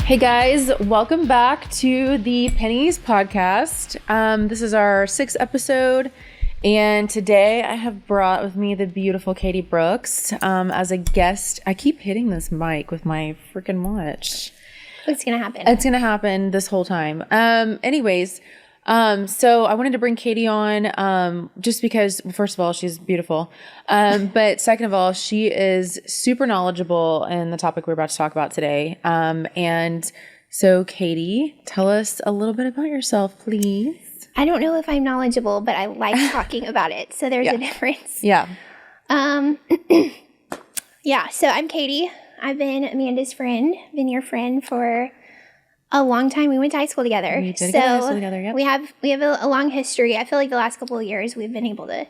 Hey guys, welcome back to the Penney's podcast. This is our 6th episode, and today I have brought with me the beautiful Katy Brooks as a guest. I keep hitting this mic with my freaking watch. What's going to happen? It's going to happen this whole time. So I wanted to bring Katy on just because, first of all, she's beautiful. But second of all, she is super knowledgeable in the topic we're about to talk about today. And so Katy, tell us a little bit about yourself, please. I don't know if I'm knowledgeable, but I like talking about it. So there's a difference. Yeah. So I'm Katy. I've been Amanda's friend, been your friend for a long time. We went to high school together. We did go to high school together, yep. We have a long history. I feel like the last couple of years we've been able to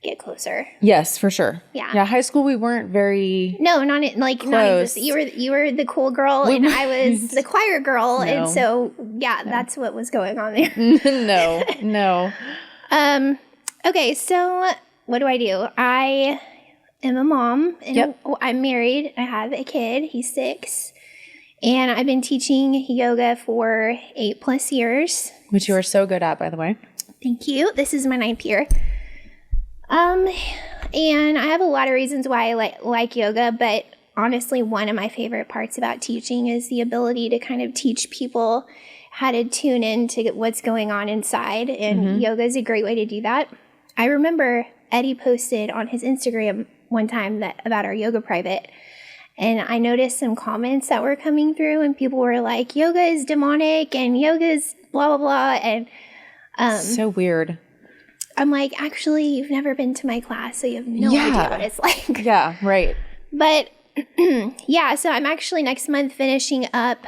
get closer. Yes, for sure. Yeah. Yeah, high school we weren't very not close. You were the cool girl and I was the choir girl, and so that's what was going on there. No. Okay, so what do? I am a mom, and I'm married. I have a kid. He's 6. And I've been teaching yoga for 8+ years. Which you are so good at, by the way. Thank you. This is my 9th year. And I have a lot of reasons why I like yoga, but honestly, one of my favorite parts about teaching is the ability to kind of teach people how to tune in to what's going on inside. And yoga is a great way to do that. I remember Eddie posted on his Instagram one time about our yoga private. And I noticed some comments that were coming through, and people were like, yoga is demonic and yoga is blah, blah, blah. And so weird. I'm like, actually, you've never been to my class, so you have no idea what it's like. Yeah, right. But so I'm actually next month finishing up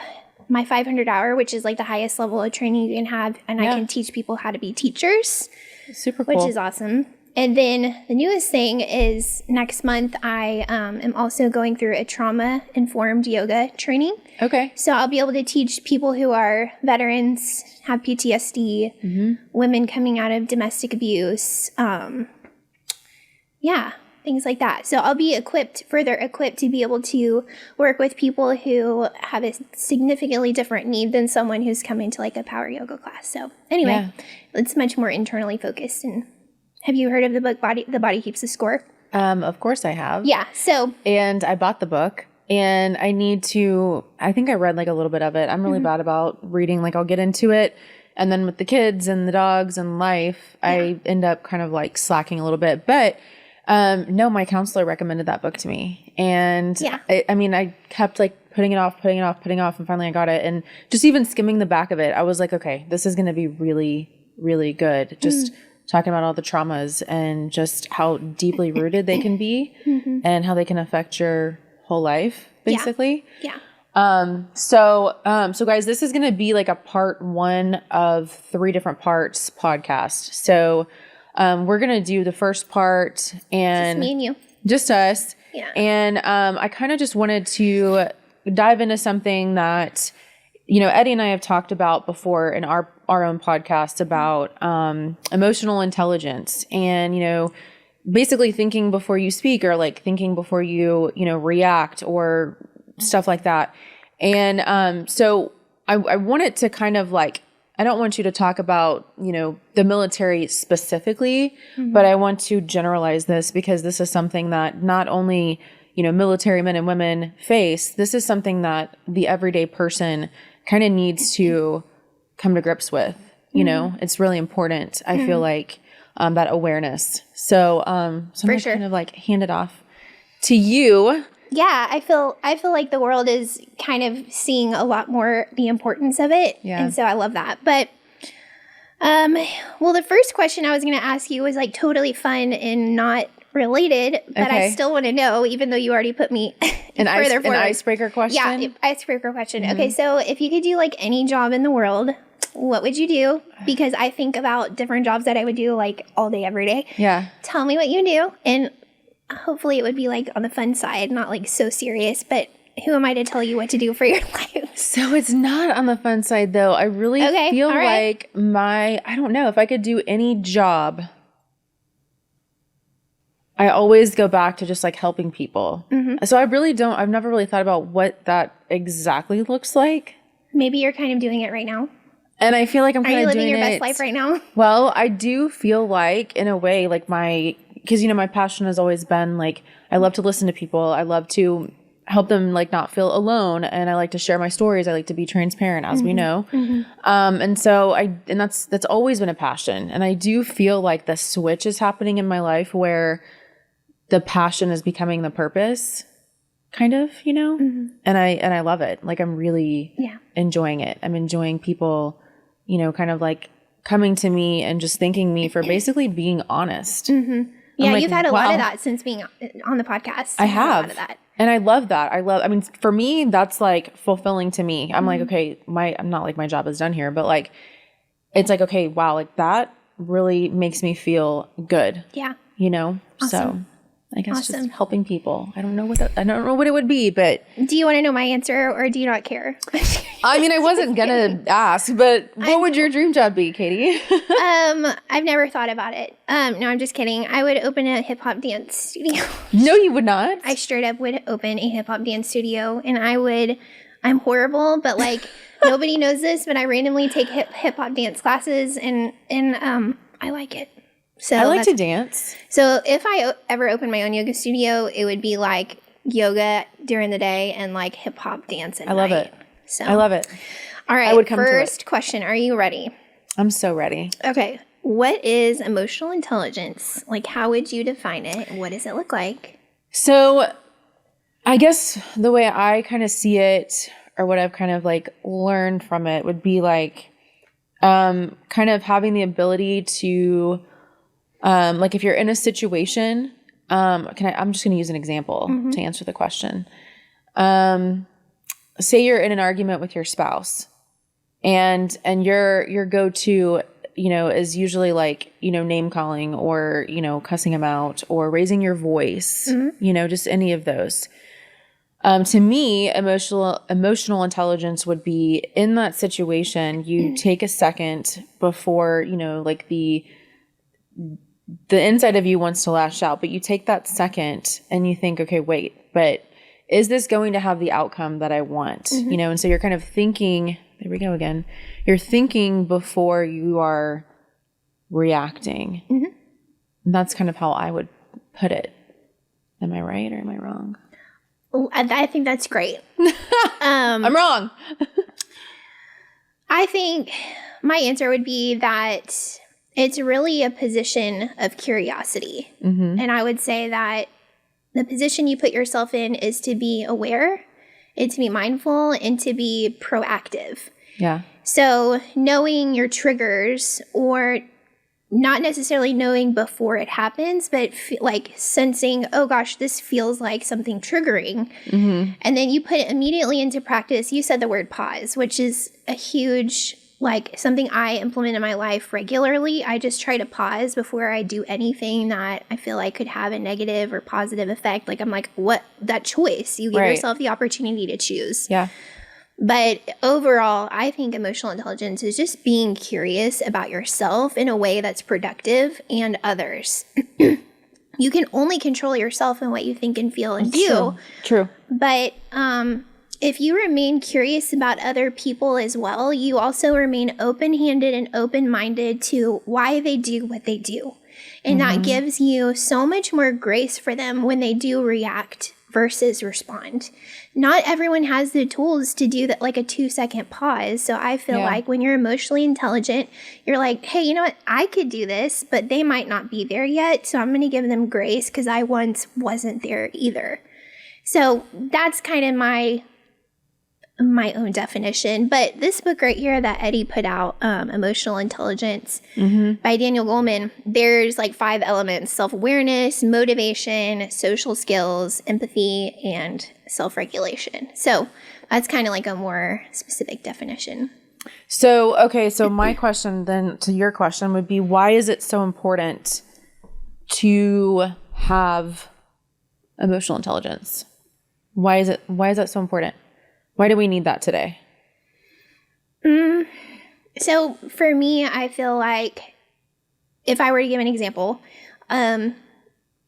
my 500 hour, which is like the highest level of training you can have. And I can teach people how to be teachers. Super cool. Which is awesome. And then the newest thing is next month I am also going through a trauma-informed yoga training. Okay. So I'll be able to teach people who are veterans, have PTSD, women coming out of domestic abuse, things like that. So I'll be further equipped to be able to work with people who have a significantly different need than someone who's coming to like a power yoga class. So anyway, it's much more internally focused. And have you heard of the book The Body Keeps the Score? Of course I have. Yeah. And I bought the book, and I think I read like a little bit of it. I'm really bad about reading. Like I'll get into it, and then with the kids and the dogs and life, I end up kind of like slacking a little bit. But no, my counselor recommended that book to me. And I kept like putting it off. And finally I got it. And just even skimming the back of it, I was like, okay, this is going to be really, really good. Just talking about all the traumas and just how deeply rooted they can be and how they can affect your whole life, basically. Yeah. So guys, this is going to be like a part 1 of 3 different parts podcast. So, we're going to do the first part and just me and you, just us. Yeah. And, I kind of just wanted to dive into something that, Eddie and I have talked about before in our own podcast about emotional intelligence and, basically thinking before you speak, or like thinking before you, react or stuff like that. And so I wanted to kind of like, I don't want you to talk about, the military specifically, but I want to generalize this because this is something that not only, military men and women face, this is something that the everyday person kind of needs to come to grips with. It's really important. I feel like that awareness. So, I'm going to kind of like hand it off to you. Yeah, I feel like the world is kind of seeing a lot more the importance of it. Yeah. And so I love that. But the first question I was going to ask you was like totally fun and not related, but I still want to know, even though you already put me an icebreaker question. Yeah, icebreaker question. Okay, so if you could do like any job in the world, what would you do? Because I think about different jobs that I would do like all day, every day. Yeah. Tell me what you do, and hopefully it would be like on the fun side, not like so serious, but who am I to tell you what to do for your life? So it's not on the fun side though. I really feel like I don't know, if I could do any job, I always go back to just like helping people. So I've never really thought about what that exactly looks like. Maybe you're kind of doing it right now. And I feel like I'm kind of doing living your it. best life right now? Well, I do feel like in a way, like because my passion has always been like, I love to listen to people. I love to help them like not feel alone. And I like to share my stories. I like to be transparent, as we know. And so that's always been a passion. And I do feel like the switch is happening in my life where the passion is becoming the purpose, kind of, and I love it. Like I'm really enjoying it. I'm enjoying people, kind of like coming to me and just thanking me for basically being honest. Yeah, like, you've had a lot of that since being on the podcast. I have. A lot of that. And I love that. I mean, for me, that's like fulfilling to me. I'm like, okay, I'm not like my job is done here, but like, it's like, okay, wow, like that really makes me feel good. Yeah. Awesome. So I guess just helping people. I don't know what it would be, but do you want to know my answer or do you not care? I mean, I wasn't gonna ask, but what would your dream job be, Katie? I've never thought about it. No, I'm just kidding. I would open a hip hop dance studio. No, you would not. I straight up would open a hip hop dance studio, and I'm horrible, but like nobody knows this, but I randomly take hip hop dance classes, and I like it. So I like to dance. So if I ever open my own yoga studio, it would be like yoga during the day and like hip hop dance at night. I love it. So I love it. All right. First question. Are you ready? I'm so ready. Okay. What is emotional intelligence? Like, how would you define it? What does it look like? So I guess the way I kind of see it, or what I've kind of like learned from it, would be like kind of having the ability to like if you're in a situation, I'm just going to use an example to answer the question. Say you're in an argument with your spouse and your go-to, is usually like, name calling or, cussing them out or raising your voice, just any of those. To me, emotional intelligence would be in that situation, you take a second before, like the inside of you wants to lash out, but you take that second and you think, okay, wait, but is this going to have the outcome that I want? And so you're kind of thinking, there we go again. You're thinking before you are reacting. And that's kind of how I would put it. Am I right or am I wrong? I think that's great. I'm wrong. I think my answer would be that it's really a position of curiosity. And I would say that the position you put yourself in is to be aware, and to be mindful, and to be proactive. Yeah. So knowing your triggers, or not necessarily knowing before it happens, but like sensing, oh gosh, this feels like something triggering. And then you put it immediately into practice. You said the word pause, which is a huge, like something I implement in my life regularly. I just try to pause before I do anything that I feel like could have a negative or positive effect. Like I'm like, what? That choice. You give yourself the opportunity to choose. Yeah. But overall, I think emotional intelligence is just being curious about yourself in a way that's productive and others. You can only control yourself and what you think and feel and do. True. But if you remain curious about other people as well, you also remain open-handed and open-minded to why they do what they do. And that gives you so much more grace for them when they do react versus respond. Not everyone has the tools to do that, like a 2-second pause. So I feel like when you're emotionally intelligent, you're like, hey, you know what? I could do this, but they might not be there yet. So I'm going to give them grace because I once wasn't there either. So that's kind of my own definition. But this book right here that Eddie put out, Emotional Intelligence by Daniel Goleman, there's like 5 elements: self-awareness, motivation, social skills, empathy, and self-regulation. So that's kind of like a more specific definition. So, okay. So my question then to your question would be, why is it so important to have emotional intelligence? Why is that so important? Why do we need that today? So for me, I feel like if I were to give an example,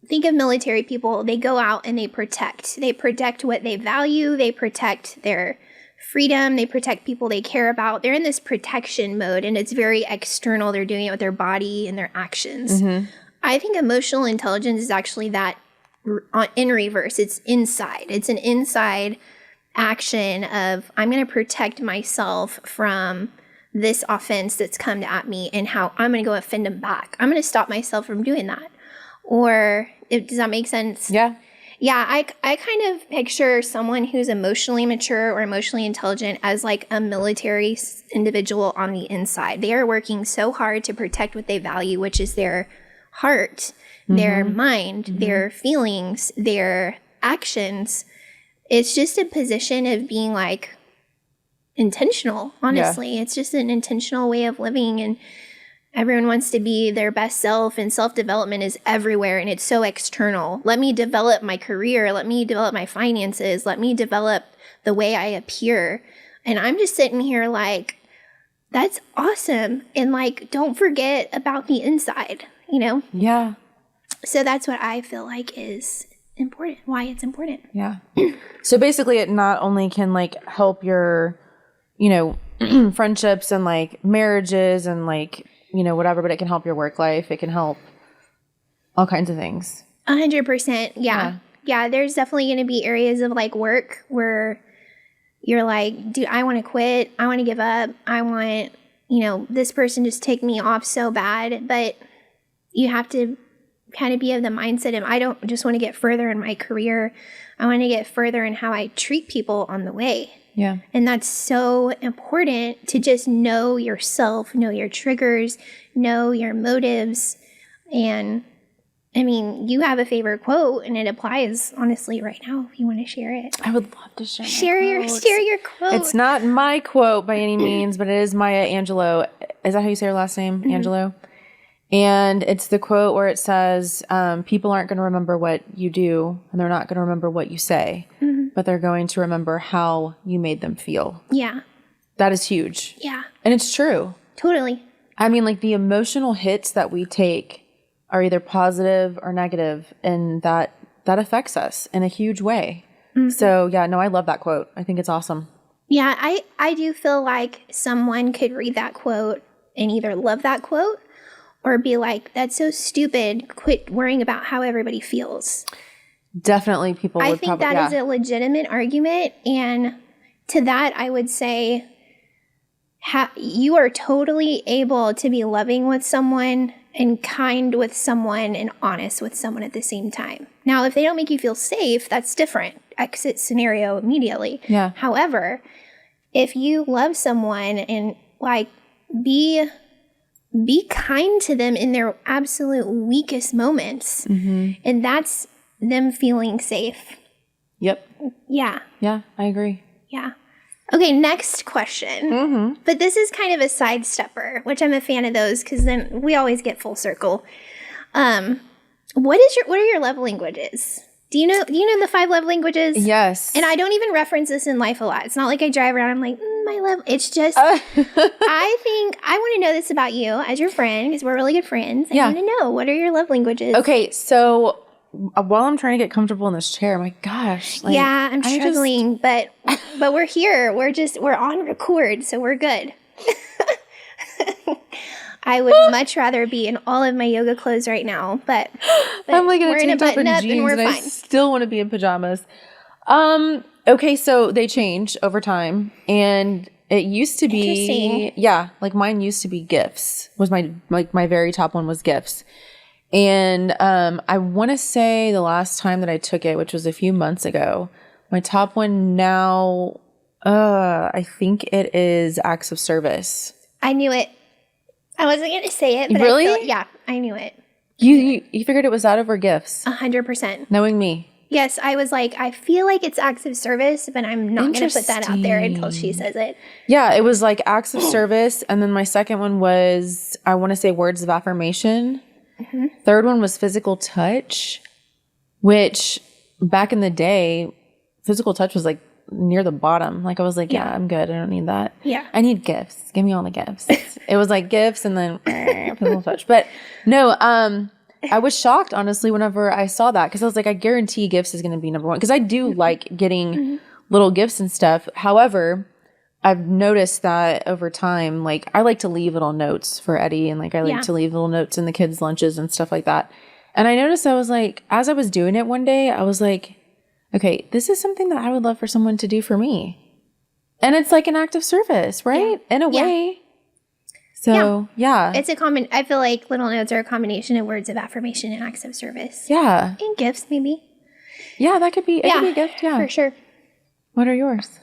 think of military people. They go out and they protect. They protect what they value. They protect their freedom. They protect people they care about. They're in this protection mode, and it's very external. They're doing it with their body and their actions. I think emotional intelligence is actually that in reverse. It's inside. It's an inside action of, I'm going to protect myself from this offense that's come at me, and how I'm going to go offend them back. I'm going to stop myself from doing that. Or does that make sense? Yeah. Yeah, I kind of picture someone who's emotionally mature or emotionally intelligent as like a military individual on the inside. They are working so hard to protect what they value, which is their heart, their mind, their feelings, their actions. It's just a position of being like intentional, honestly. It's just an intentional way of living, and everyone wants to be their best self, and self-development is everywhere, and it's so external. Let me develop my career. Let me develop my finances. Let me develop the way I appear. And I'm just sitting here like, that's awesome. And like, don't forget about the inside, you know? Yeah. So that's what I feel like is important, why it's important. Yeah. So basically it not only can like help your, you know, friendships and like marriages and like, you know, whatever, but it can help your work life. It can help all kinds of things. 100%. Yeah. Yeah. There's definitely going to be areas of like work where you're like, dude, I want to quit. I want to give up. I want, you know, this person just take me off so bad. But you have to kind of be of the mindset of, I don't just want to get further in my career. I want to get further in how I treat people on the way. Yeah. And that's so important to just know yourself, know your triggers, know your motives. And I mean, you have a favorite quote, and it applies honestly right now if you want to share it. I would love to share Share your quote. It's not my quote by any means, but it is Maya Angelou. Is that how you say her last name? Angelou? And it's the quote where it says, people aren't going to remember what you do, and they're not going to remember what you say, but they're going to remember how you made them feel. Yeah. That is huge. Yeah. And it's true. Totally. I mean, like the emotional hits that we take are either positive or negative, and that affects us in a huge way. So yeah, no, I love that quote. I think it's awesome. Yeah. I do feel like someone could read that quote and either love that quote or be like, that's so stupid. Quit worrying about how everybody feels. Definitely people would I think that is a legitimate argument. And to that, I would say you are totally able to be loving with someone and kind with someone and honest with someone at the same time. Now, if they don't make you feel safe, that's different. Exit scenario immediately. Yeah. However, if you love someone and like be kind to them in their absolute weakest moments. And that's them feeling safe. Yep. Yeah. Yeah, I agree. Yeah. Okay, next question. But this is kind of a sidestepper, which I'm a fan of those because then we always get full circle. What are your love languages? Do you know the 5 love languages? Yes. And I don't even reference this in life a lot. It's not like I drive around, I'm like, my love. It's just, I think I want to know this about you as your friend because we're really good friends. I want to know, what are your love languages? Okay, so while I'm trying to get comfortable in this chair, my gosh. Like, yeah, I'm struggling, but we're here. We're on record, so we're good. I would much rather be in all of my yoga clothes right now, but I'm like in a tank top and jeans, and we're fine. I still want to be in pajamas. Okay, so they change over time, and it used to be, like mine used to be gifts. Was my very top one was gifts, and I want to say the last time that I took it, which was a few months ago, my top one now, I think it is acts of service. I knew it. I wasn't going to say it, but really? I knew it. You figured it was that over gifts? 100%. Knowing me. Yes, I was like, I feel like it's acts of service, but I'm not going to put that out there until she says it. Yeah, it was like acts of service. And then my second one was, I want to say, words of affirmation. Third one was physical touch, which back in the day, physical touch was like near the bottom. Like I was like, yeah, I'm good. I don't need that. Yeah. I need gifts. Give me all the gifts. It was like gifts and then physical touch. But no, I was shocked, honestly, whenever I saw that, because I was like, I guarantee gifts is going to be number one, because I do like getting little gifts and stuff. However, I've noticed that over time, like I like to leave little notes for Eddie, and like I like to leave little notes in the kids' lunches and stuff like that. And I noticed I was like, as I was doing it one day, I was like, okay, this is something that I would love for someone to do for me. And it's like an act of service, right? In a way. So, yeah. It's I feel like little notes are a combination of words of affirmation and acts of service. Yeah. And gifts, maybe. Yeah, that could be, it could be a gift. Yeah. For sure. What are yours?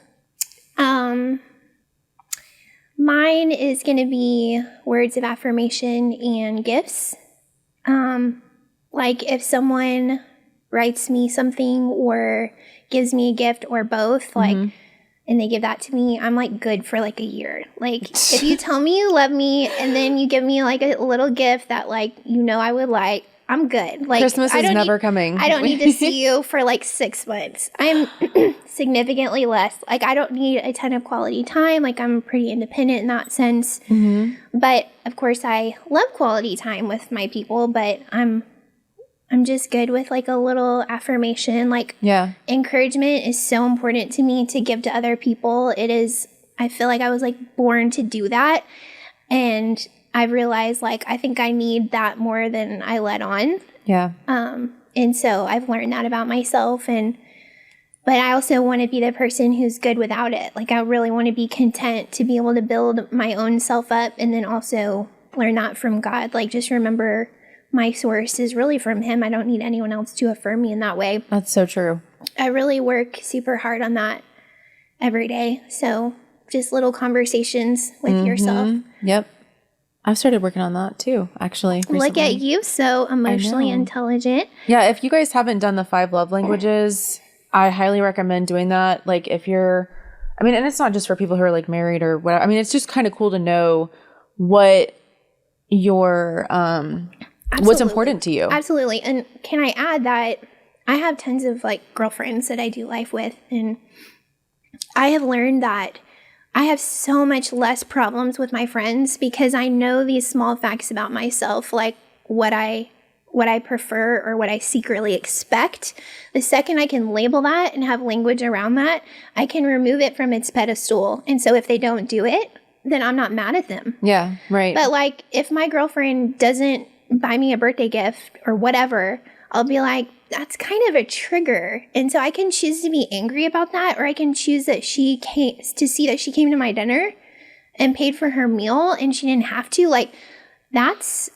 Mine is going to be words of affirmation and gifts. Like if someone writes me something or gives me a gift or both, like, and they give that to me, I'm like good for like a year. Like if you tell me you love me and then you give me like a little gift that like, I would like, I'm good. Like Christmas is never coming. I don't need to see you for like 6 months. I'm significantly less. Like I don't need a ton of quality time. Like I'm pretty independent in that sense. But of course I love quality time with my people, but I'm just good with like a little affirmation. Like encouragement is so important to me to give to other people. It is, I feel like I was like born to do that. And I realized like I think I need that more than I let on. Yeah. And so I've learned that about myself, but I also want to be the person who's good without it. Like I really want to be content to be able to build my own self up and then also learn that from God. Like just remember my source is really from Him. I don't need anyone else to affirm me in that way. That's so true. I really work super hard on that every day. So just little conversations with yourself. Yep. I've started working on that too, actually. Recently. Look at you, so emotionally intelligent. Yeah, if you guys haven't done the 5 love languages, I highly recommend doing that. Like if you're, and it's not just for people who are like married or whatever. It's just kind of cool to know what your, what's important to you. Absolutely. And can I add that I have tons of like girlfriends that I do life with, and I have learned that I have so much less problems with my friends because I know these small facts about myself, like what I prefer or what I secretly expect. The second I can label that and have language around that, I can remove it from its pedestal. And so if they don't do it, then I'm not mad at them. Yeah, right. But like if my girlfriend doesn't buy me a birthday gift or whatever, I'll be like, that's kind of a trigger. And so I can choose to be angry about that, or I can choose that she came to my dinner and paid for her meal and she didn't have to. Like that's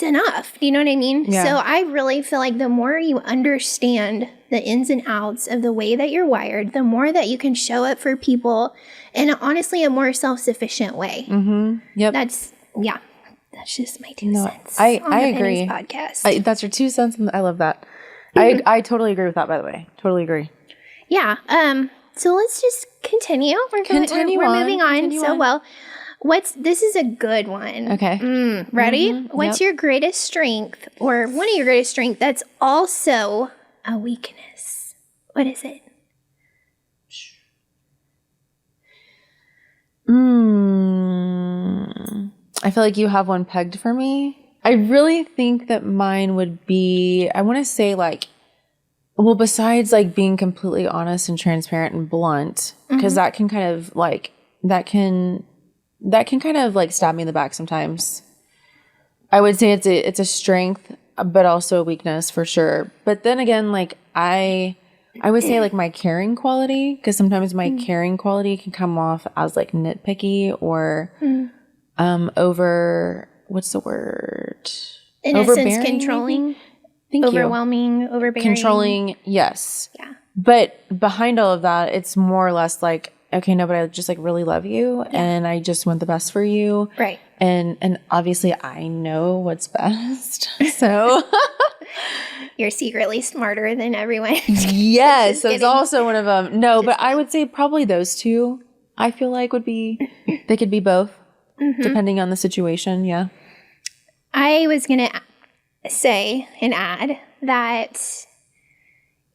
enough. Do you know what I mean? Yeah. So I really feel like the more you understand the ins and outs of the way that you're wired, the more that you can show up for people in honestly a more self-sufficient way. Yep. That's just my 2 cents. I agree. Penney's podcast. That's your 2 cents. I love that. I totally agree with that, by the way. Totally agree. Yeah. So let's just continue. We're moving on so well. This is a good one. Okay. Ready? What's your greatest strength, or one of your greatest strengths that's also a weakness? What is it? I feel like you have one pegged for me. I really think that mine would be, I want to say like, well, besides like being completely honest and transparent and blunt, because that can kind of like, that can kind of like stab me in the back sometimes. I would say it's a strength, but also a weakness for sure. But then again, like I would say like my caring quality, because sometimes my caring quality can come off as like nitpicky or what's the word? In essence, controlling. Overwhelming, overbearing. Controlling, yes. Yeah. But behind all of that, it's more or less like, okay, no, but I just like really love you and I just want the best for you. Right. And obviously I know what's best. So you're secretly smarter than everyone. Yes, that's also one of them. No, but I would say probably those two, I feel like they could be both, depending on the situation. Yeah. I was going to say and add that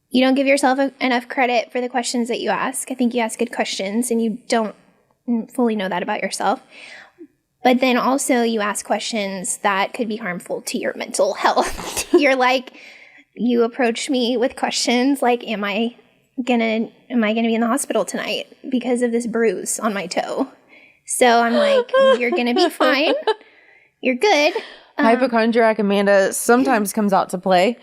you don't give yourself enough credit for the questions that you ask. I think you ask good questions and you don't fully know that about yourself. But then also you ask questions that could be harmful to your mental health. You're like, you approach me with questions like, am I gonna be in the hospital tonight because of this bruise on my toe? So I'm like, you're gonna be fine. You're good. Hypochondriac Amanda sometimes comes out to play.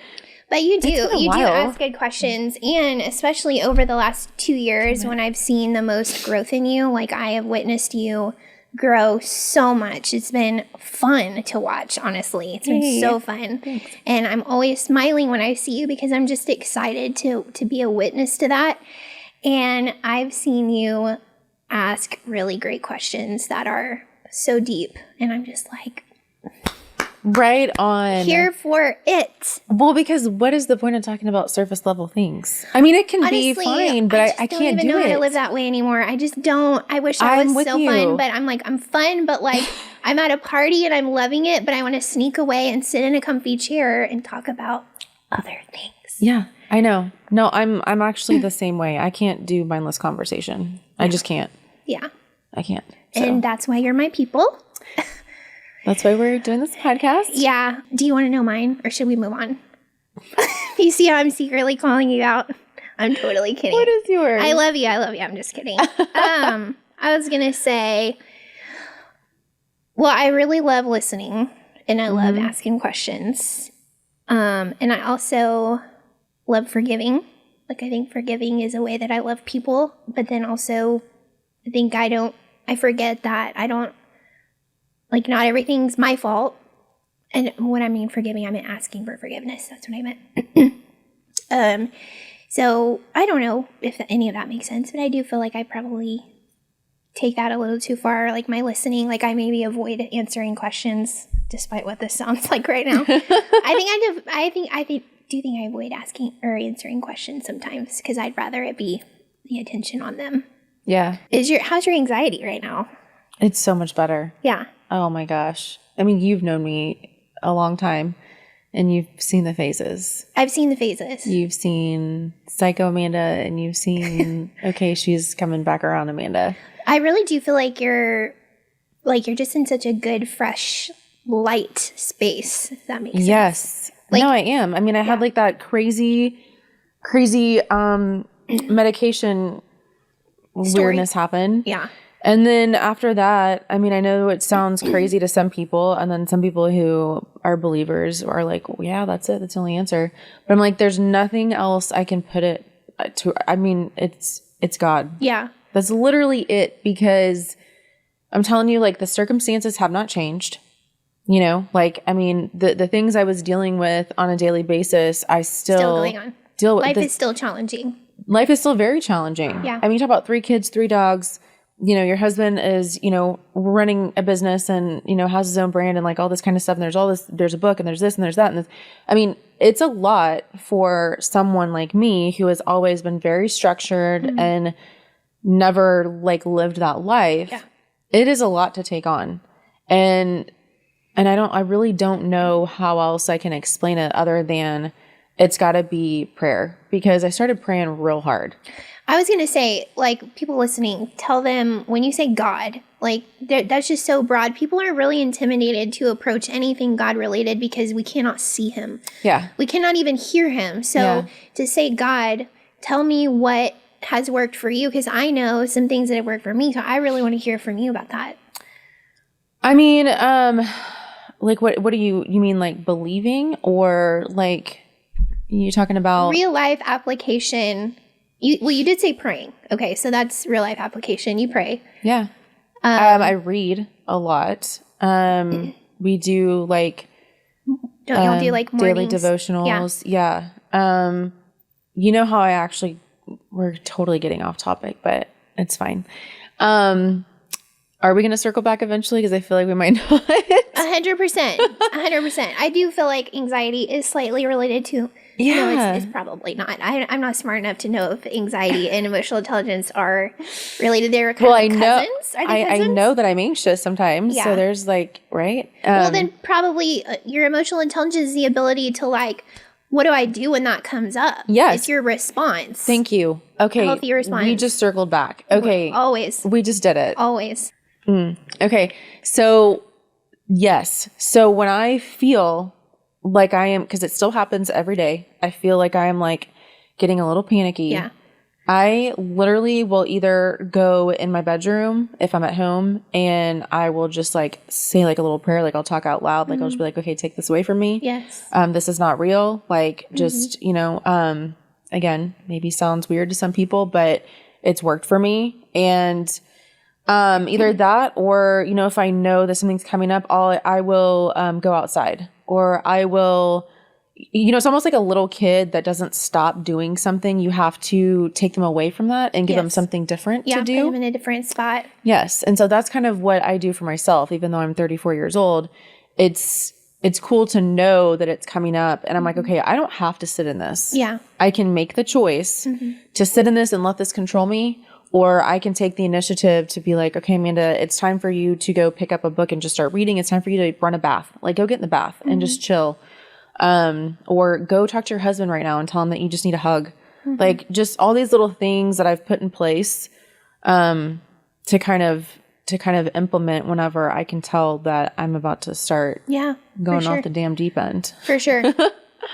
But you do ask good questions, and especially over the last 2 years when I've seen the most growth in you, like I have witnessed you grow so much. It's been fun to watch, honestly. It's been so fun. Thanks. And I'm always smiling when I see you because I'm just excited to be a witness to that. And I've seen you ask really great questions that are so deep, and I'm just like, right on. here for it. Well, because what is the point of talking about surface level things? I mean, it can be fine, but I can't do it. I don't even know how to live that way anymore. I just don't. I wish I was so fun, but I'm like, I'm fun, but like I'm at a party and I'm loving it, but I want to sneak away and sit in a comfy chair and talk about other things. Yeah, I know. No, I'm actually the same way. I can't do mindless conversation. I just can't. Yeah. I can't. So. And that's why you're my people. That's why we're doing this podcast. Yeah. Do you want to know mine, or should we move on? You see how I'm secretly calling you out? I'm totally kidding. What is yours? I love you. I'm just kidding. I was going to say, well, I really love listening, and I love asking questions. And I also love forgiving. Like, I think forgiving is a way that I love people, but then also I think I forget that I don't, like, not everything's my fault. And when I mean forgiving, I mean asking for forgiveness. That's what I meant. So I don't know if any of that makes sense, but I do feel like I probably take that a little too far. Like my listening, like I maybe avoid answering questions, despite what this sounds like right now. I think I avoid asking or answering questions sometimes because I'd rather it be the attention on them. Yeah. How's your anxiety right now? It's so much better. Yeah. Oh my gosh. I mean, you've known me a long time and you've seen the phases. I've seen the phases. You've seen Psycho Amanda and you've seen, okay, she's coming back around Amanda. I really do feel like you're just in such a good, fresh, light space, if that makes sense. Yes. Like, no, I am. I mean, I had like that crazy medication weirdness happen. Yeah. And then after that, I mean, I know it sounds crazy to some people, and then some people who are believers are like, well, yeah, that's it. That's the only answer. But I'm like, there's nothing else I can put it to. I mean, it's God. Yeah. That's literally it, because I'm telling you, like, the circumstances have not changed. You know, like, I mean, the things I was dealing with on a daily basis, I still going on. Deal with. Life is still challenging. Life is still very challenging. Yeah. I mean, you talk about 3 kids, 3 dogs. You know, your husband is, you know, running a business and, you know, has his own brand and like all this kind of stuff. And there's all this, there's a book and there's this and there's that. And this. I mean, it's a lot for someone like me who has always been very structured and never like lived that life. Yeah. It is a lot to take on. And I really don't know how else I can explain it other than it's got to be prayer, because I started praying real hard. I was going to say, like, people listening, tell them when you say God, like, that's just so broad. People are really intimidated to approach anything God related because we cannot see him. Yeah. We cannot even hear him. So to say, God, tell me what has worked for you, because I know some things that have worked for me. So I really want to hear from you about that. I mean, like, what do you mean, like believing, or like you talking about real life application? You did say praying. Okay, so that's real life application. You pray. Yeah. I read a lot. We do like don't y'all do like daily mornings? devotionals. Yeah. You know how we're totally getting off topic, but it's fine. Are we going to circle back eventually? Because I feel like we might not. 100%. 100%. I do feel like anxiety is slightly related to. Yeah. No, it's probably not. I'm not smart enough to know if anxiety and emotional intelligence are related. They're kind of cousins. Are they cousins? I know that I'm anxious sometimes. Yeah. So there's like, right? Well, then probably your emotional intelligence is the ability to like, what do I do when that comes up? Yes. It's your response. Thank you. Okay. Healthy response. We just circled back. Okay. Always. We just did it. Always. Okay. So yes. So when I feel like I am, because it still happens every day, I feel like I am like getting a little panicky. Yeah. I literally will either go in my bedroom if I'm at home and I will just like say like a little prayer, like I'll talk out loud, like I'll just be like, okay, take this away from me. Yes. This is not real. Like just, you know, again, maybe sounds weird to some people, but it's worked for me. And either that or, you know, if I know that something's coming up, I will go outside, or I will, you know, it's almost like a little kid that doesn't stop doing something. You have to take them away from that and give them something different to do. Put them in a different spot. Yes. And so that's kind of what I do for myself, even though I'm 34 years old. It's cool to know that it's coming up. And I'm like, okay, I don't have to sit in this. Yeah. I can make the choice to sit in this and let this control me. Or I can take the initiative to be like, okay, Amanda, it's time for you to go pick up a book and just start reading. It's time for you to run a bath. Like, go get in the bath and just chill. Or go talk to your husband right now and tell him that you just need a hug. Like, just all these little things that I've put in place to kind of implement whenever I can tell that I'm about to start going off the damn deep end. For sure.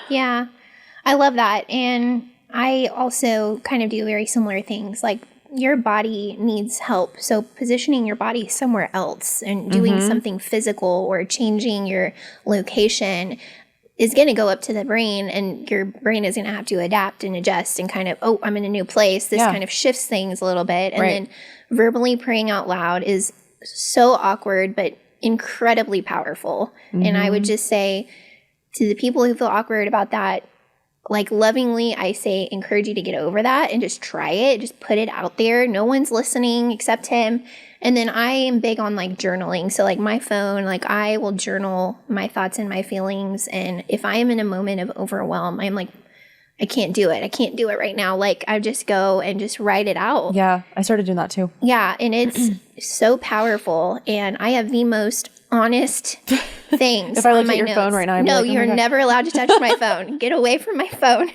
Yeah. I love that. And I also kind of do very similar things. Like, your body needs help. So positioning your body somewhere else and doing something physical or changing your location is going to go up to the brain, and your brain is going to have to adapt and adjust and kind of, oh, I'm in a new place. This kind of shifts things a little bit. And then verbally praying out loud is so awkward, but incredibly powerful. And I would just say to the people who feel awkward about that, like, lovingly, I say, encourage you to get over that and just try it. Just put it out there. No one's listening except him. And then I am big on like journaling. So like my phone, like I will journal my thoughts and my feelings. And if I am in a moment of overwhelm, I'm like, I can't do it. I can't do it right now. Like, I just go and just write it out. Yeah, I started doing that too. Yeah, and it's so powerful. And I have the most honest things. If I look at your phone right now, no, you're never allowed to touch my phone. Get away from my phone.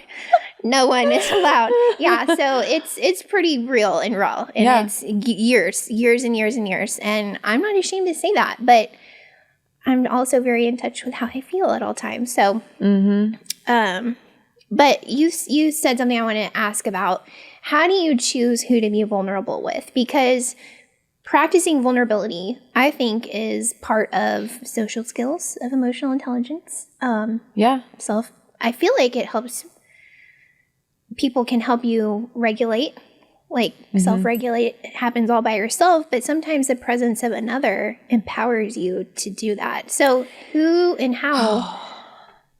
No one is allowed. Yeah, so it's pretty real and raw, and it's years and years and years. And I'm not ashamed to say that, but I'm also very in touch with how I feel at all times. So, but you said something I want to ask about. How do you choose who to be vulnerable with? Because practicing vulnerability, I think, is part of social skills of emotional intelligence. I feel like it helps. People can help you regulate, like self-regulate. It happens all by yourself, but sometimes the presence of another empowers you to do that. So who and how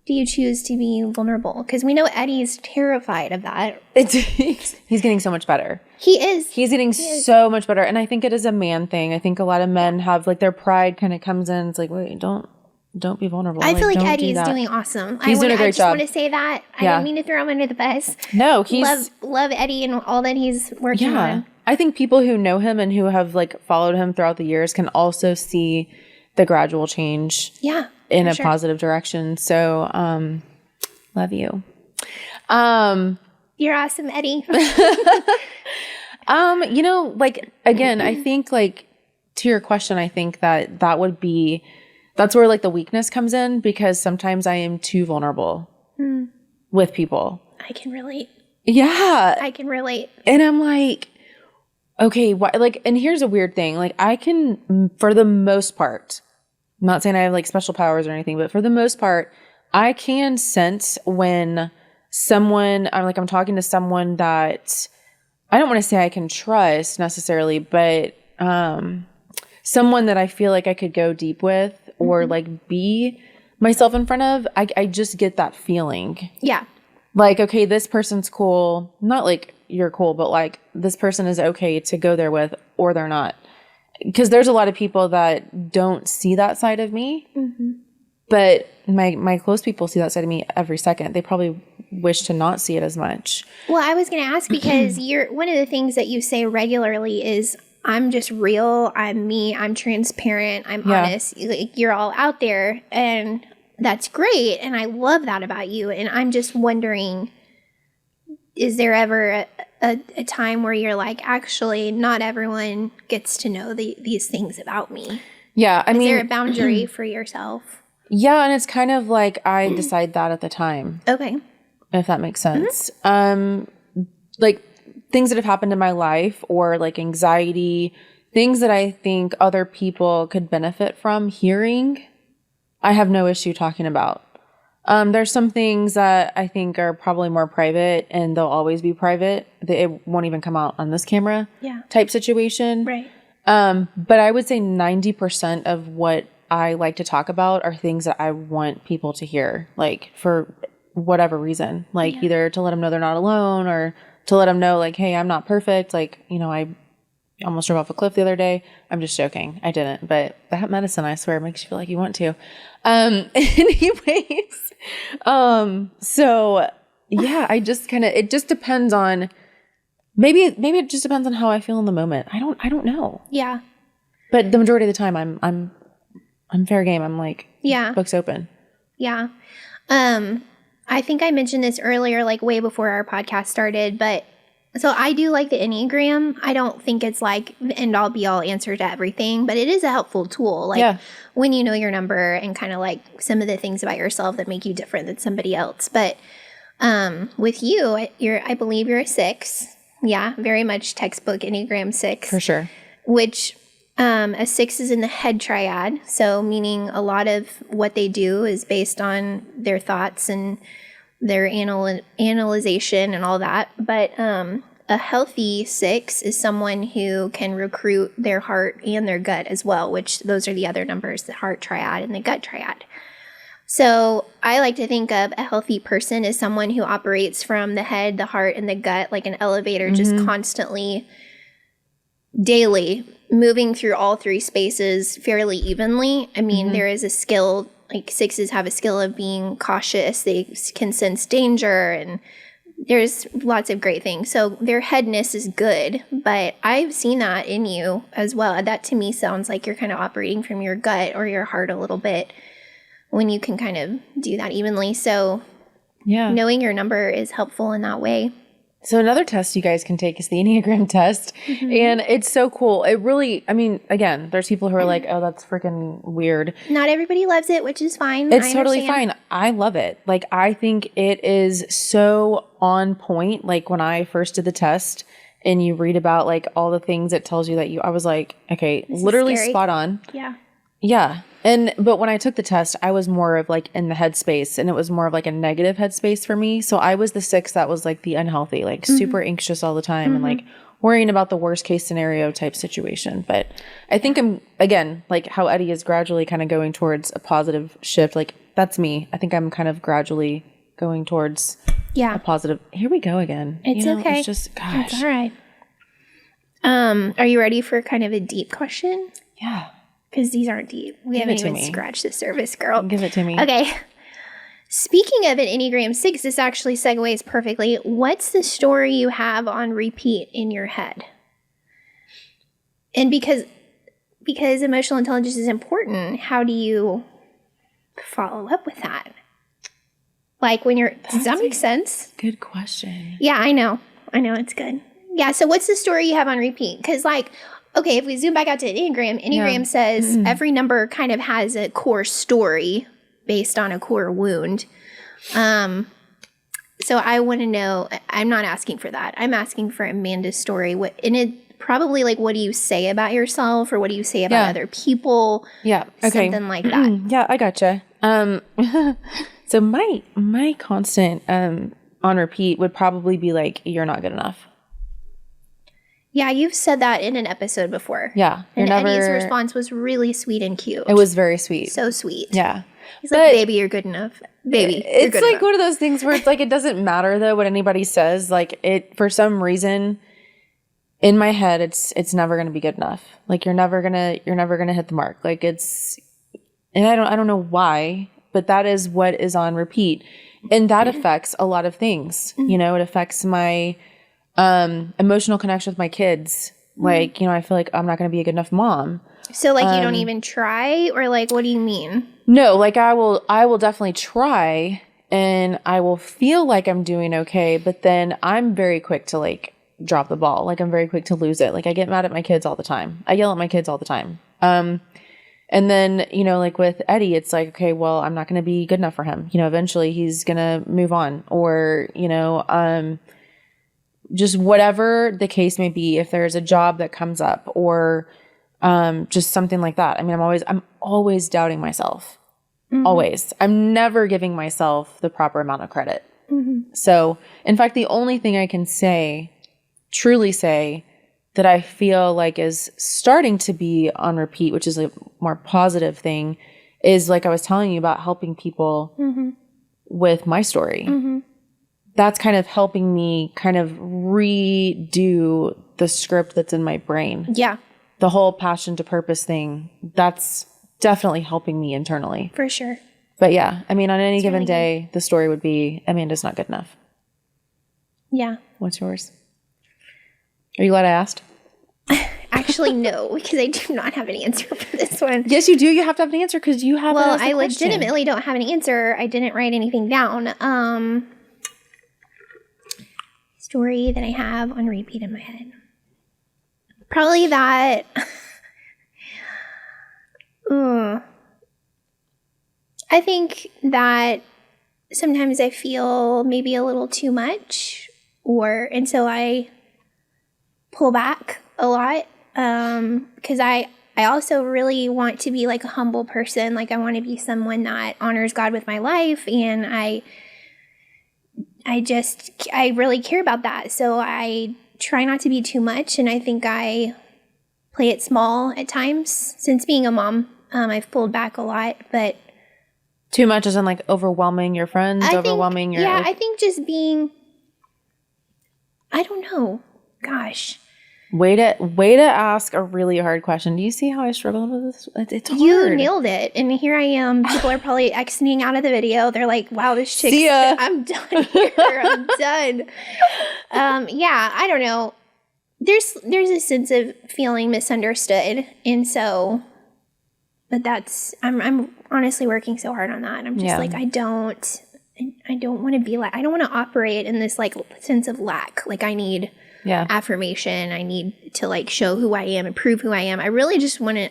do you choose to be vulnerable? Because we know Eddie's terrified of that. He's getting so much better. He is. He's getting so much better. And I think it is a man thing. I think a lot of men have, like, their pride kind of comes in. It's like, wait, don't be vulnerable. I feel like Eddie is doing awesome. He's doing a great job. I just want to say that. I didn't mean to throw him under the bus. No, he's... Love Eddie and all that he's working on. I think people who know him and who have, like, followed him throughout the years can also see the gradual change in a positive direction. So, love you. You're awesome, Eddie. You know, like, again, I think, like, to your question, I think that would be... That's where, like, the weakness comes in, because sometimes I am too vulnerable with people. I can relate. Yeah. I can relate. And I'm like, okay, why? Like, and here's a weird thing. Like, I can, for the most part, I'm not saying I have, like, special powers or anything, but for the most part, I can sense when I'm talking to someone that I don't want to say I can trust necessarily, but someone that I feel like I could go deep with or like be myself in front of, I just get that feeling. Yeah. Like, okay, this person's cool. Not like you're cool, but like this person is okay to go there with, or they're not. Because there's a lot of people that don't see that side of me. But my close people see that side of me every second. They probably wish to not see it as much. Well, I was going to ask, because one of the things that you say regularly is, I'm just real. I'm me. I'm transparent. I'm honest. Like, you're all out there, and that's great. And I love that about you. And I'm just wondering, is there ever a time where you're like, actually, not everyone gets to know these things about me? Yeah. Is there a boundary for yourself? Yeah. And it's kind of like I decide that at the time. Okay. If that makes sense. Like things that have happened in my life or like anxiety, things that I think other people could benefit from hearing, I have no issue talking about. There's some things that I think are probably more private and they'll always be private. It won't even come out on this camera type situation. Right. But I would say 90% of what I like to talk about are things that I want people to hear, like for whatever reason, like either to let them know they're not alone or to let them know like, hey, I'm not perfect. Like, you know, I almost drove off a cliff the other day. I'm just joking. I didn't, but that medicine, I swear, makes you feel like you want to. Anyways, so yeah, I just kind of, it just depends on, maybe it just depends on how I feel in the moment. I don't know. Yeah. But the majority of the time I'm fair game. I'm like, books open. Yeah. I think I mentioned this earlier, like way before our podcast started, but so I do like the Enneagram. I don't think it's like the end all be all answer to everything, but it is a helpful tool. Like when you know your number and kind of like some of the things about yourself that make you different than somebody else. But with you, I believe you're a 6. Yeah, very much textbook Enneagram 6. For sure. Which a 6 is in the head triad. So meaning a lot of what they do is based on their thoughts and their analyzation and all that. But a healthy 6 is someone who can recruit their heart and their gut as well, which those are the other numbers, the heart triad and the gut triad. So I like to think of a healthy person as someone who operates from the head, the heart, and the gut like an elevator, just constantly, daily, moving through all 3 spaces fairly evenly. I mean, there is a skill, like 6s have a skill of being cautious. They can sense danger, and there's lots of great things. So their headness is good, but I've seen that in you as well. That to me sounds like you're kind of operating from your gut or your heart a little bit when you can kind of do that evenly. So knowing your number is helpful in that way. So another test you guys can take is the Enneagram test. And it's so cool. It really, I mean, again, there's people who are like, oh, that's freaking weird. Not everybody loves it, which is fine. It's totally fine. I love it. Like, I think it is so on point. Like when I first did the test and you read about like all the things it tells you that I was like, okay, this literally spot on. Yeah. Yeah. But when I took the test, I was more of like in the headspace, and it was more of like a negative headspace for me. So I was the 6 that was like the unhealthy, like super anxious all the time and like worrying about the worst case scenario type situation. But I think I'm, again, like how Eddie is gradually kind of going towards a positive shift. Like that's me. I think I'm kind of gradually going towards a positive. Here we go again. It's okay. It's just, gosh. It's all right. Are you ready for kind of a deep question? Yeah. Because these aren't deep. We haven't even scratched the surface, girl. Give it to me. Okay. Speaking of an Enneagram 6, this actually segues perfectly. What's the story you have on repeat in your head? And because emotional intelligence is important, how do you follow up with that? Like when you're, does that make sense? Good question. Yeah, I know. It's good. Yeah, so what's the story you have on repeat? Because like, okay, if we zoom back out to Enneagram says every number kind of has a core story based on a core wound. So I want to know, I'm not asking for that. I'm asking for Amanda's story. And it probably like, what do you say about yourself or what do you say about other people? Yeah. Okay. Something like that. Yeah, I gotcha. So my constant on repeat would probably be like, you're not good enough. Yeah, you've said that in an episode before. Yeah. And Eddie's response was really sweet and cute. It was very sweet. So sweet. Yeah. He's like, baby, you're good enough. Baby, you're it's good like enough. one of those things where it's like, it doesn't matter though what anybody says. Like it, for some reason in my head, it's never going to be good enough. Like you're never going to hit the mark. Like it's, and I don't know why, but that is what is on repeat. And that affects a lot of things. You know, it affects my emotional connection with my kids. Like, you know, I feel like I'm not going to be a good enough mom. So like you don't even try, or like what do you mean? No, like I will definitely try and I will feel like I'm doing okay, but then I'm very quick to like drop the ball. Like, I'm very quick to lose it. Like, I get mad at my kids all the time. I yell at my kids all the time. And then, you know, like with Eddie, it's like, okay, well, I'm not going to be good enough for him. You know, eventually he's going to move on, or, you know, just whatever the case may be, if there's a job that comes up, or just something like that. I mean, I'm always doubting myself. Always. I'm never giving myself the proper amount of credit. So, in fact, the only thing I can truly say, that I feel like is starting to be on repeat, which is a more positive thing, is like I was telling you about helping people with my story. That's kind of helping me kind of redo the script that's in my brain. Yeah. The whole passion to purpose thing, that's definitely helping me internally. For sure. But yeah, I mean, on any given day, the story would be, Amanda's not good enough. Yeah. What's yours? Are you glad I asked? Actually, no, because I do not have an answer for this one. Yes, you do. You have to have an answer because you have. Well, I legitimately don't have an answer. I didn't write anything down. Story that I have on repeat in my head. Probably that. I think that sometimes I feel maybe a little too much, and so I pull back a lot, because I also really want to be like a humble person. Like, I want to be someone that honors God with my life, and I really care about that. So I try not to be too much, and I think I play it small at times. Since being a mom, I've pulled back a lot, but too much isn't like overwhelming your friends, overwhelming your... Yeah, I think just being, I don't know. Gosh. Way to ask a really hard question. Do you see how I struggle with this? It's hard. You nailed it. And here I am. People are probably exiting out of the video. They're like, wow, this chick, I'm done here. I'm done. Yeah, I don't know. There's a sense of feeling misunderstood. And so, but I'm honestly working so hard on that. I'm just like, I don't want to be like, I don't want to operate in this like sense of lack. Like, I need affirmation. I need to like show who I am and prove who I am. I really just I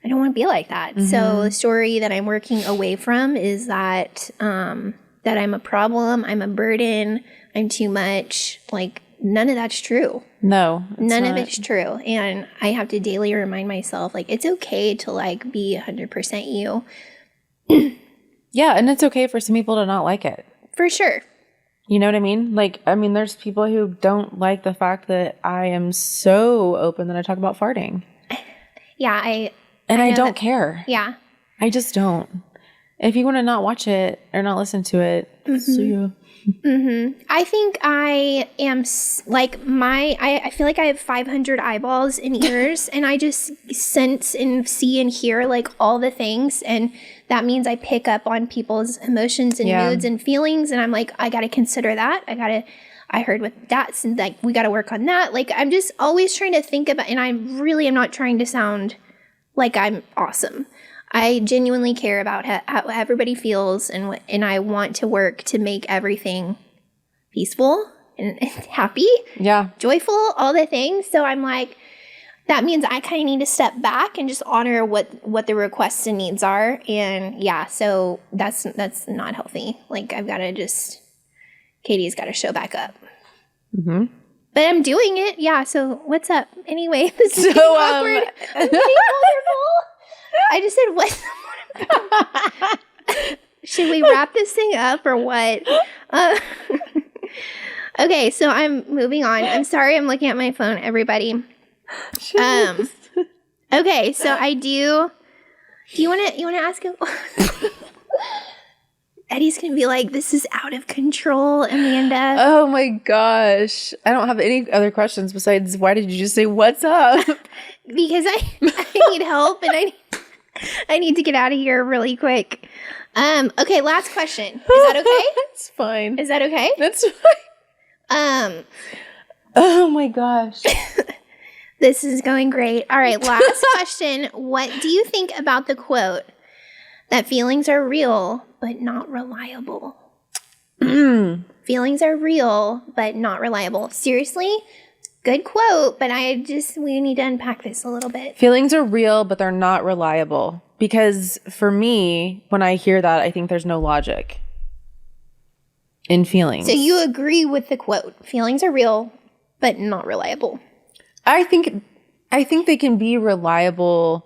don't want to be like that. So the story that I'm working away from is that, that I'm a problem. I'm a burden. I'm too much. Like, none of that's true. No, none of it's true. And I have to daily remind myself, like, it's okay to like be 100% you. Yeah. And it's okay for some people to not like it. For sure. You know what I mean? Like, I mean, there's people who don't like the fact that I am so open that I talk about farting. Yeah, I don't care. Yeah. I just don't. If you want to not watch it or not listen to it, see ya. I think I am like I feel like I have 500 eyeballs and ears, and I just sense and see and hear like all the things, and that means I pick up on people's emotions and moods and feelings, and I'm like, I got to consider that. I heard what that's, and like, we got to work on that. Like, I'm just always trying to think about, and I really am not trying to sound like I'm awesome. I genuinely care about how everybody feels, and I want to work to make everything peaceful and happy, joyful, all the things. So I'm like, that means I kind of need to step back and just honor what the requests and needs are. And so that's not healthy. Like, I've got to Katie's got to show back up. But I'm doing it. Yeah. So what's up? Anyway, this is getting awkward. I'm getting vulnerable. I just said, what? Should we wrap this thing up or what? Okay, so I'm moving on. I'm sorry, I'm looking at my phone, everybody. Okay, so I do. You want to ask him? Eddie's gonna be like, "This is out of control, Amanda." Oh my gosh, I don't have any other questions besides, why did you just say what's up? Because I need help, and I need to get out of here really quick. Okay, last question. Is that okay? It's fine. Is that okay? That's fine. Oh my gosh. This is going great. All right, last question. What do you think about the quote that feelings are real but not reliable? Feelings are real but not reliable. Seriously, good quote, but we need to unpack this a little bit. Feelings are real, but they're not reliable. Because for me, when I hear that, I think there's no logic in feelings. So you agree with the quote. Feelings are real, but not reliable. I think they can be reliable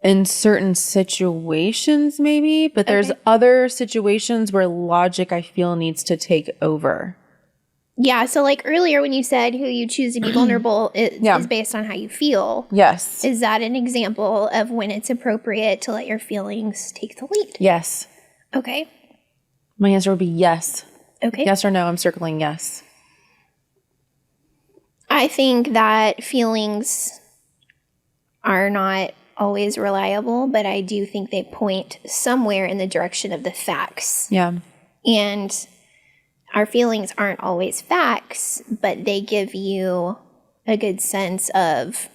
in certain situations maybe, but there's other situations where logic I feel needs to take over. Yeah, so like earlier when you said who you choose to be vulnerable is based on how you feel. Yes. Is that an example of when it's appropriate to let your feelings take the lead? Yes. Okay. My answer would be yes. Okay. Yes or no, I'm circling yes. I think that feelings are not always reliable, but I do think they point somewhere in the direction of the facts. Yeah. And our feelings aren't always facts, but they give you a good sense of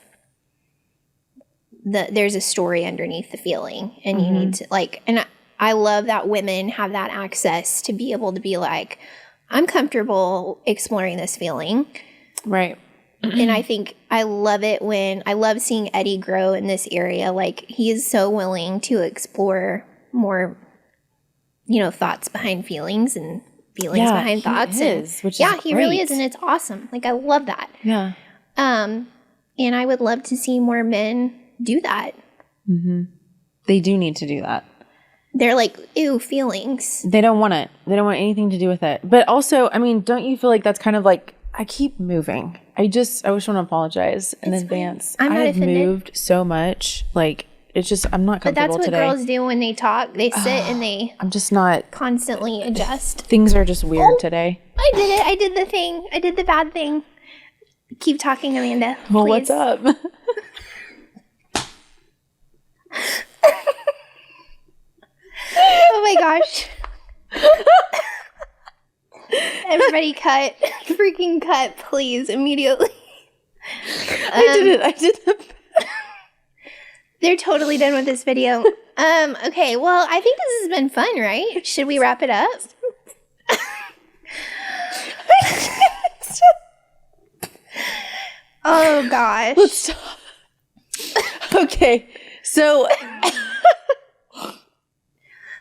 there's a story underneath the feeling, and you need to and I love that women have that access to be able to be like, I'm comfortable exploring this feeling. Right. And I think I love it when I love seeing Eddie grow in this area. Like, he is so willing to explore more, thoughts behind feelings and feelings behind thoughts. He really is. And it's awesome. Like, I love that. Yeah. And I would love to see more men do that. Mm-hmm. They do need to do that. They're like, ew, feelings. They don't want it. They don't want anything to do with it. But also, I mean, don't you feel like that's kind of like, I keep moving. I just want to apologize in advance. I'm not offended. Moved so much. Like, it's just, I'm not comfortable today. But that's what girls do when they talk. They sit and they I'm just not. Constantly adjust. Things are just weird today. I did it. I did the thing. I did the bad thing. Keep talking, Amanda. Well, please. what's up? Oh my gosh. Everybody cut. Freaking cut, please, immediately. I did it. They're totally done with this video. Okay, well, I think this has been fun, right? Should we wrap it up? Oh gosh. Let's stop. Okay, so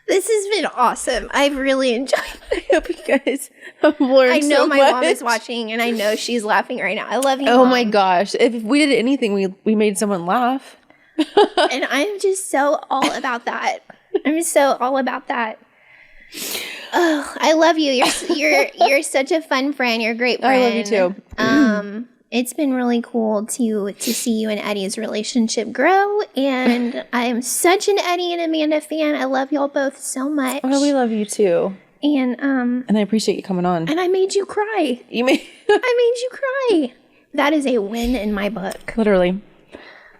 this has been awesome. I've really enjoyed it. I hope you guys have learned I know so my much. mom is watching, and I know she's laughing right now. I love you, Oh Mom. my gosh. If we did anything, we made someone laugh. And I'm just so all about that. I'm so all about that. Oh, I love you. You're such a fun friend. You're a great friend. I love you too. It's been really cool to see you and Eddie's relationship grow, and I am such an Eddie and Amanda fan. I love y'all both so much. Oh, we love you too. And I appreciate you coming on. And I made you cry. I made you cry. That is a win in my book. Literally.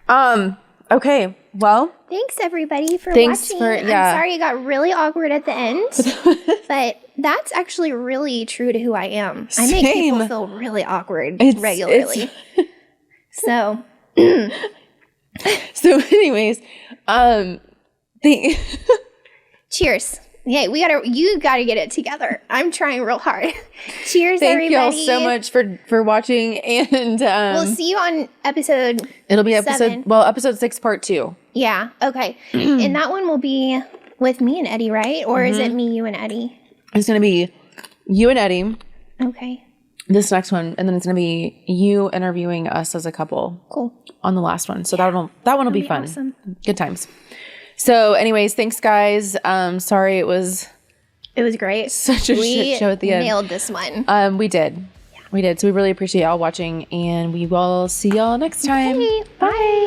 Okay. Well, thanks everybody for watching. I'm sorry it got really awkward at the end, but that's actually really true to who I am. I make people feel really awkward regularly. So anyways, cheers. Yeah, you gotta get it together. I'm trying real hard. Cheers, Thank everybody. y'all so much for watching, and we'll see you on episode. It'll be seven. episode 6, part 2. Yeah. Okay. And that one will be with me and Eddie, right? Or is it me, you, and Eddie? It's gonna be you and Eddie. Okay. This next one, and then it's gonna be you interviewing us as a couple. Cool. On the last one, so that one will be fun. Awesome. Good times. So, anyways, thanks, guys. Sorry it was great. Such a shit show at the end. We nailed this one. We did. Yeah. We did. So we really appreciate y'all watching, and we will see y'all next time. Okay. Bye.